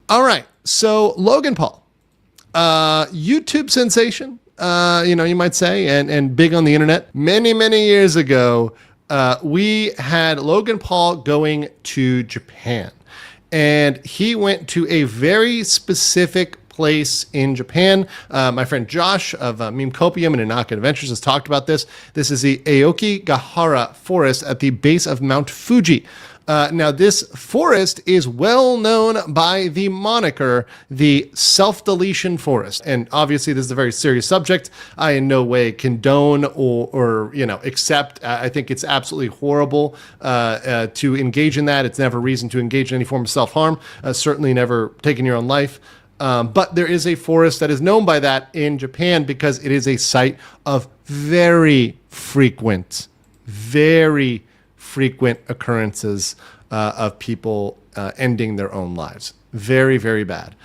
All right. So Logan Paul, YouTube sensation, you might say, and big on the internet. Many, many years ago, we had Logan Paul going to Japan. And he went to a very specific place in Japan. My friend Josh of Memecopium and Inaka Adventures has talked about this. This is the Aokigahara forest at the base of Mount Fuji. Now, this forest is well known by the moniker, the self-deletion forest. And obviously, this is a very serious subject. I in no way condone or accept. I think it's absolutely horrible to engage in that. It's never reason to engage in any form of self-harm. Certainly never taking your own life. But there is a forest that is known by that in Japan because it is a site of very frequent occurrences of people ending their own lives. Very, very bad.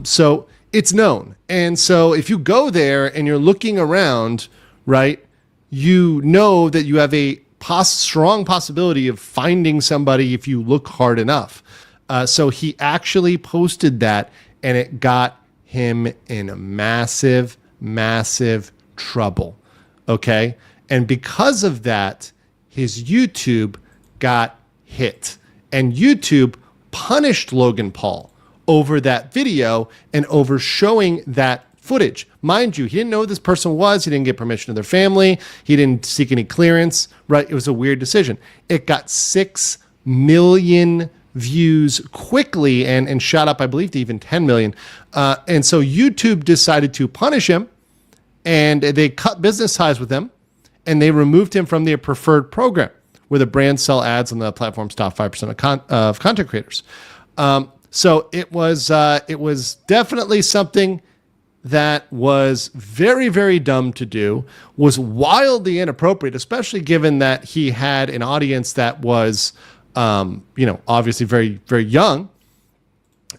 So it's known. And so if you go there and you're looking around, right, you know that you have a strong possibility of finding somebody if you look hard enough. So he actually posted that, and it got him in a massive, massive trouble. Okay? And because of that, his YouTube got hit. And YouTube punished Logan Paul over that video and over showing that footage. Mind you, he didn't know who this person was. He didn't get permission of their family. He didn't seek any clearance, right? It was a weird decision. It got 6 million views quickly and shot up, I believe, to even 10 million. And so YouTube decided to punish him, and they cut business ties with him. And they removed him from their preferred program, where the brands sell ads on the platform's top 5% of content creators. So it was definitely something that was very, very dumb to do, was wildly inappropriate, especially given that he had an audience that was, obviously very, very young.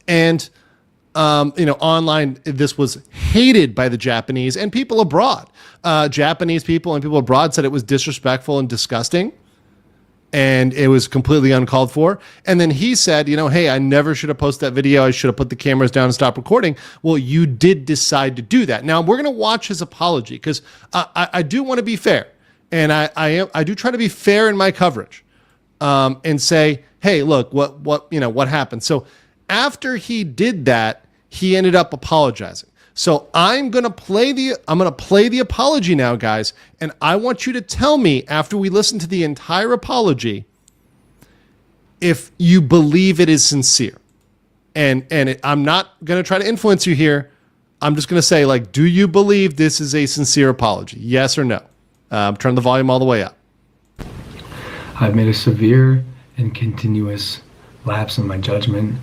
And online, this was hated by the Japanese and people abroad. Japanese people and people abroad said it was disrespectful and disgusting, and it was completely uncalled for. And then he said, hey, I never should have posted that video. I should have put the cameras down and stopped recording. Well, you did decide to do that. Now, we're going to watch his apology because I do want to be fair, and I do try to be fair in my coverage, and say, hey, look, what happened? So after he did that, he ended up apologizing. So I'm going to play the apology now, guys, and I want you to tell me after we listen to the entire apology if you believe it is sincere. I'm not going to try to influence you here. I'm just going to say, do you believe this is a sincere apology? Yes or no? Turn the volume all the way up. I've made a severe and continuous lapse in my judgment,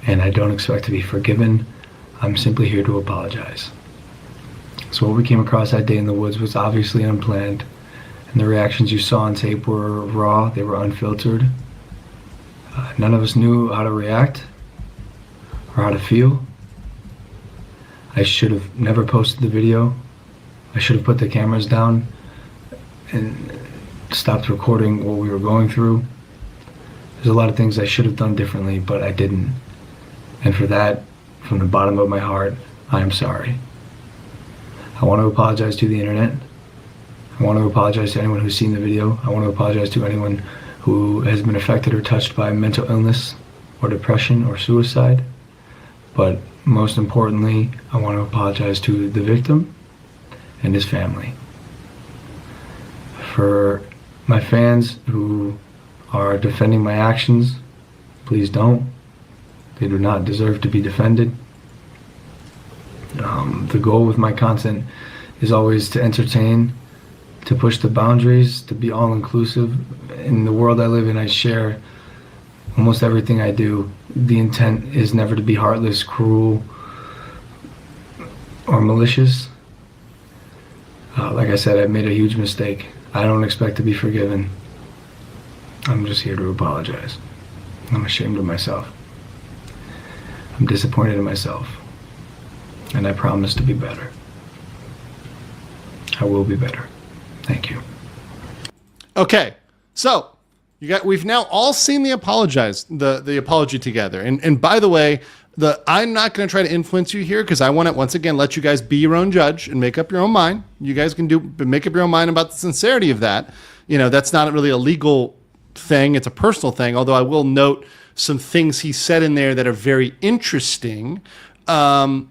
and I don't expect to be forgiven. I'm simply here to apologize. So what we came across that day in the woods was obviously unplanned, and the reactions you saw on tape were raw, they were unfiltered. None of us knew how to react or how to feel. I should have never posted the video. I should have put the cameras down and stopped recording what we were going through. There's a lot of things I should have done differently, but I didn't. And for that, from the bottom of my heart, I am sorry. I want to apologize to the internet. I want to apologize to anyone who's seen the video. I want to apologize to anyone who has been affected or touched by mental illness or depression or suicide. But most importantly, I want to apologize to the victim and his family. For my fans who are defending my actions, please don't. They do not deserve to be defended. The goal with my content is always to entertain, to push the boundaries, to be all-inclusive. In the world I live in, I share almost everything I do. The intent is never to be heartless, cruel, or malicious. Like I said, I've made a huge mistake. I don't expect to be forgiven. I'm just here to apologize. I'm ashamed of myself. I'm disappointed in myself, and I promise to be better. I will be better. Thank you. Okay, so we've now all seen the apology together, and by the way, I'm not going to try to influence you here because I want to, once again, let you guys be your own judge and make up your own mind. You guys can make up your own mind about the sincerity of that. That's not really a legal thing. It's a personal thing, although I will note some things he said in there that are very interesting. But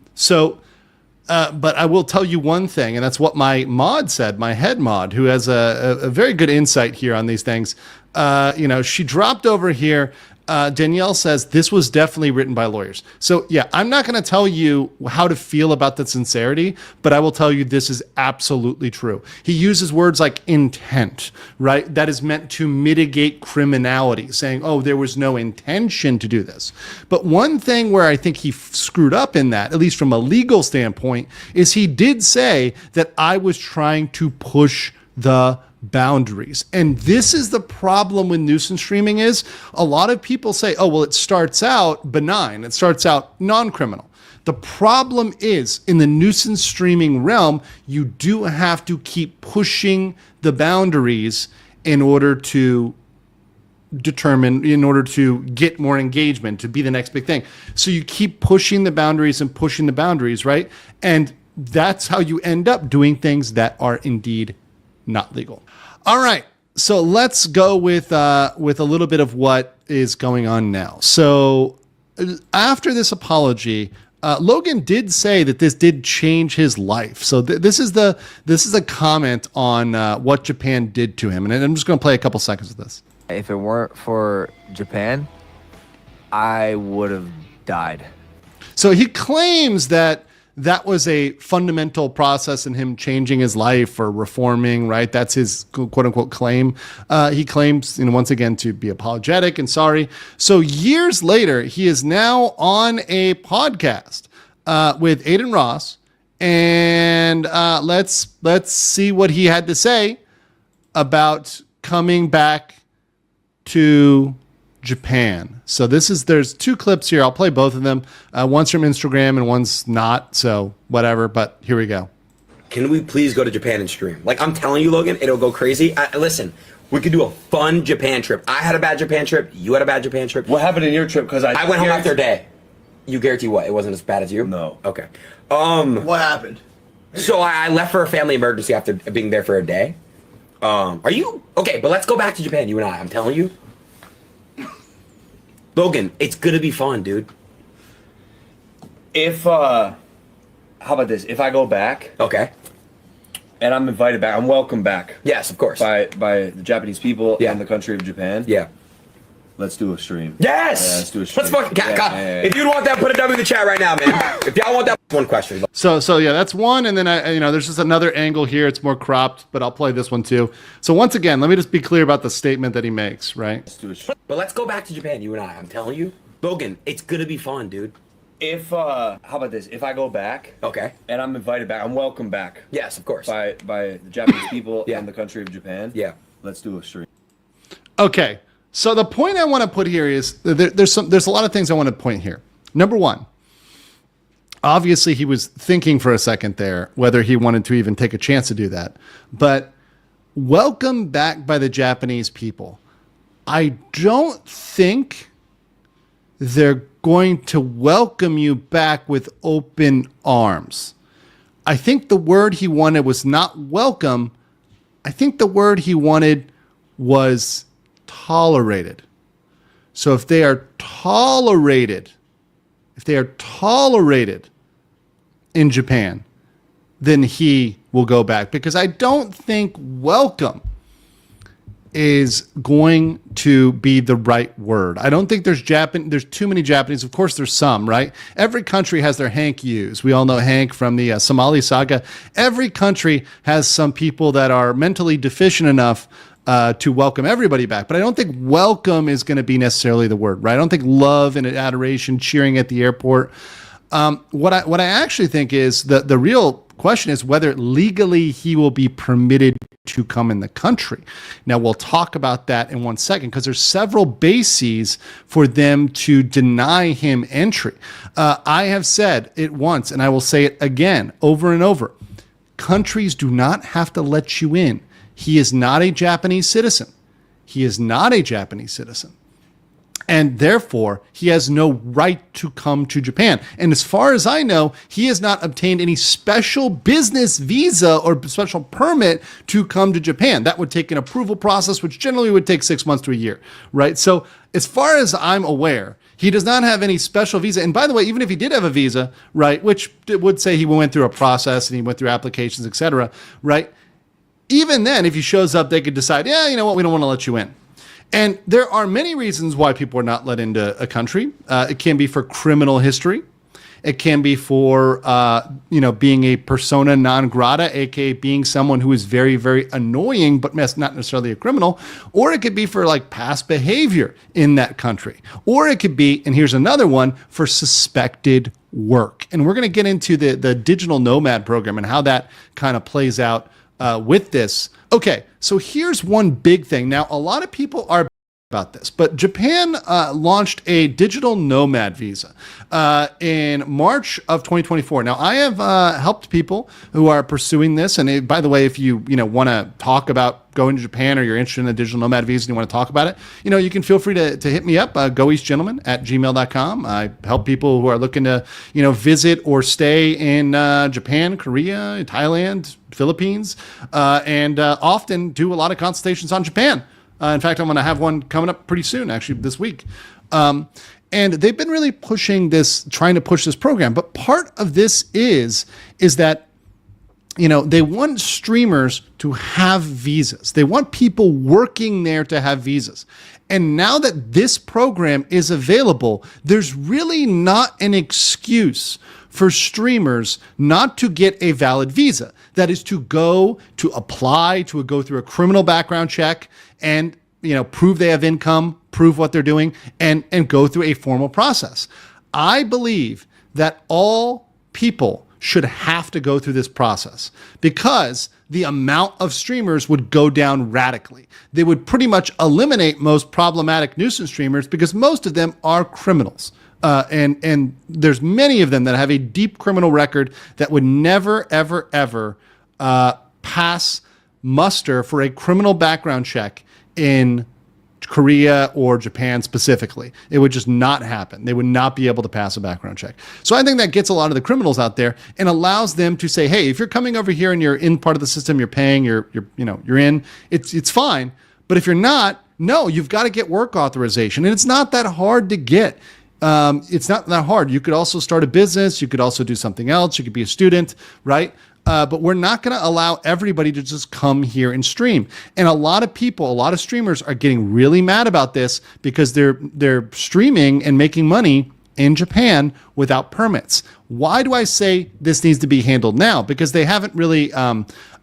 I will tell you one thing, and that's what my mod said, my head mod, who has a very good insight here on these things. She dropped over here. Danielle says this was definitely written by lawyers. So yeah, I'm not going to tell you how to feel about the sincerity, but I will tell you this is absolutely true. He uses words like intent, right? That is meant to mitigate criminality, saying, oh, there was no intention to do this. But one thing where I think he screwed up in that, at least from a legal standpoint, is he did say that I was trying to push the boundaries. And this is the problem with nuisance streaming is a lot of people say, oh, well, it starts out benign. It starts out non-criminal. The problem is in the nuisance streaming realm, you do have to keep pushing the boundaries in order to get more engagement, to be the next big thing. So you keep pushing the boundaries and pushing the boundaries, right? And that's how you end up doing things that are indeed not legal. All right, so let's go with a little bit of what is going on now. So after this apology, Logan did say that this did change his life. So this is a comment on what Japan did to him, and I'm just going to play a couple seconds of this. If it weren't for Japan, I would have died. So he claims that was a fundamental process in him changing his life or reforming, right? That's his quote unquote claim. He claims, once again, to be apologetic and sorry. So years later, he is now on a podcast with Aiden Ross, and let's see what he had to say about coming back to Japan. So there's two clips here. I'll play both of them. One's from Instagram and one's not. So whatever, but here we go. Can we please go to Japan and stream? Like I'm telling you, Logan, it'll go crazy. Listen, we could do a fun Japan trip. I had a bad Japan trip. You had a bad Japan trip. What happened in your trip? Because I went home after a day. You guarantee what? It wasn't as bad as you? No. Okay. What happened? So I left for a family emergency after being there for a day. Are you? Okay, but let's go back to Japan, you and I. I'm telling you. Logan, it's gonna be fun, dude. If, how about this? If I go back. Okay. And I'm invited back, I'm welcome back. Yes, of course. By the Japanese people and the country of Japan. Yeah. Let's do a stream. Yes! Yeah, let's do a stream. Let's fucking... If you want that, put a W in the chat right now, man. If y'all want that, one question. So yeah, that's one. And then there's just another angle here. It's more cropped, but I'll play this one too. So once again, let me just be clear about the statement that he makes, right? Let's do a stream. But let's go back to Japan, you and I. I'm telling you. Logan, it's gonna be fun, dude. If, how about this? If I go back. Okay. And I'm invited back, I'm welcome back. Yes, of course. By the Japanese people and the country of Japan. Yeah. Let's do a stream. Okay. So the point I want to put here is there's a lot of things I want to point here. Number one, obviously he was thinking for a second there whether he wanted to even take a chance to do that. But welcome back by the Japanese people. I don't think they're going to welcome you back with open arms. I think the word he wanted was not welcome. I think the word he wanted was tolerated. So if they are tolerated in Japan, then he will go back, because I don't think welcome is going to be the right word. I don't think there's too many Japanese. Of course, there's some, right? Every country has their Hank U's. We all know Hank from the Somali saga. Every country has some people that are mentally deficient enough to welcome everybody back. But I don't think welcome is going to be necessarily the word, right? I don't think love and adoration, cheering at the airport. What I actually think is the real question is whether legally he will be permitted to come in the country. Now, we'll talk about that in 1 second, because there's several bases for them to deny him entry. I have said it once, and I will say it again over and over. Countries do not have to let you in. He is not a Japanese citizen. He is not a Japanese citizen. And therefore, he has no right to come to Japan. And as far as I know, he has not obtained any special business visa or special permit to come to Japan. That would take an approval process, which generally would take 6 months to a year, right? So as far as I'm aware, he does not have any special visa. And by the way, even if he did have a visa, right, which would say he went through a process and he went through applications, et cetera, right? Even then, if he shows up, they could decide, yeah, you know what, we don't want to let you in. And there are many reasons why people are not let into a country. It can be for criminal history. It can be for, being a persona non grata, aka being someone who is very, very annoying, but not necessarily a criminal. Or it could be for like past behavior in that country. Or it could be, and here's another one, for suspected work. And we're going to get into the digital nomad program and how that kind of plays out with this. Okay, so here's one big thing. Now, a lot of people are about this, but Japan launched a digital nomad visa in March of 2024. Now, I have helped people who are pursuing this. And by the way, if you want to talk about going to Japan or you're interested in a digital nomad visa and you want to talk about it, you can feel free to hit me up, goeastgentleman@gmail.com. I help people who are looking to, visit or stay in Japan, Korea, Thailand, Philippines, and often do a lot of consultations on Japan. In fact, I'm going to have one coming up pretty soon, actually this week. And they've been really trying to push this program. But part of this is that, they want streamers to have visas. They want people working there to have visas. And now that this program is available, there's really not an excuse for streamers not to get a valid visa. That is to go to apply, to go through a criminal background check and, prove they have income, prove what they're doing, and go through a formal process. I believe that all people should have to go through this process because the amount of streamers would go down radically. They would pretty much eliminate most problematic nuisance streamers because most of them are criminals. And there's many of them that have a deep criminal record that would never, ever, ever pass muster for a criminal background check in Korea or Japan specifically. It would just not happen. They would not be able to pass a background check. So I think that gets a lot of the criminals out there and allows them to say, hey, if you're coming over here and you're in part of the system, you're paying, you're in, it's fine. But if you're not, no, you've got to get work authorization. And it's not that hard to get. It's not that hard. You could also start a business. You could also do something else. You could be a student, right? But we're not going to allow everybody to just come here and stream. And a lot of streamers are getting really mad about this because they're streaming and making money in Japan without permits. Why do I say this needs to be handled now? Because they haven't really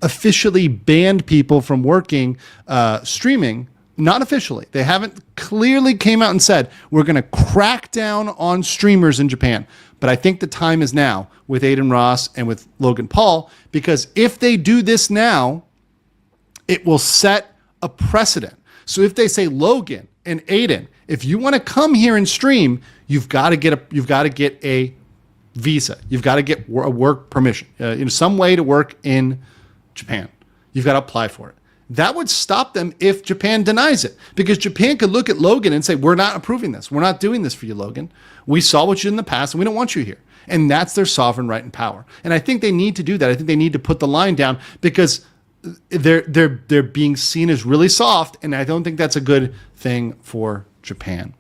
officially banned people from working streaming. Not officially. They haven't clearly came out and said, we're going to crack down on streamers in Japan. But I think the time is now with Aiden Ross and with Logan Paul, because if they do this now, it will set a precedent. So if they say, Logan and Aiden, if you want to come here and stream, you've got to get a visa. You've got to get a work permission, some way to work in Japan. You've got to apply for it. That would stop them if Japan denies it, because Japan could look at Logan and say, we're not approving this. We're not doing this for you, Logan. We saw what you did in the past and we don't want you here. And that's their sovereign right and power. And I think they need to do that. I think they need to put the line down because they're being seen as really soft. And I don't think that's a good thing for Japan.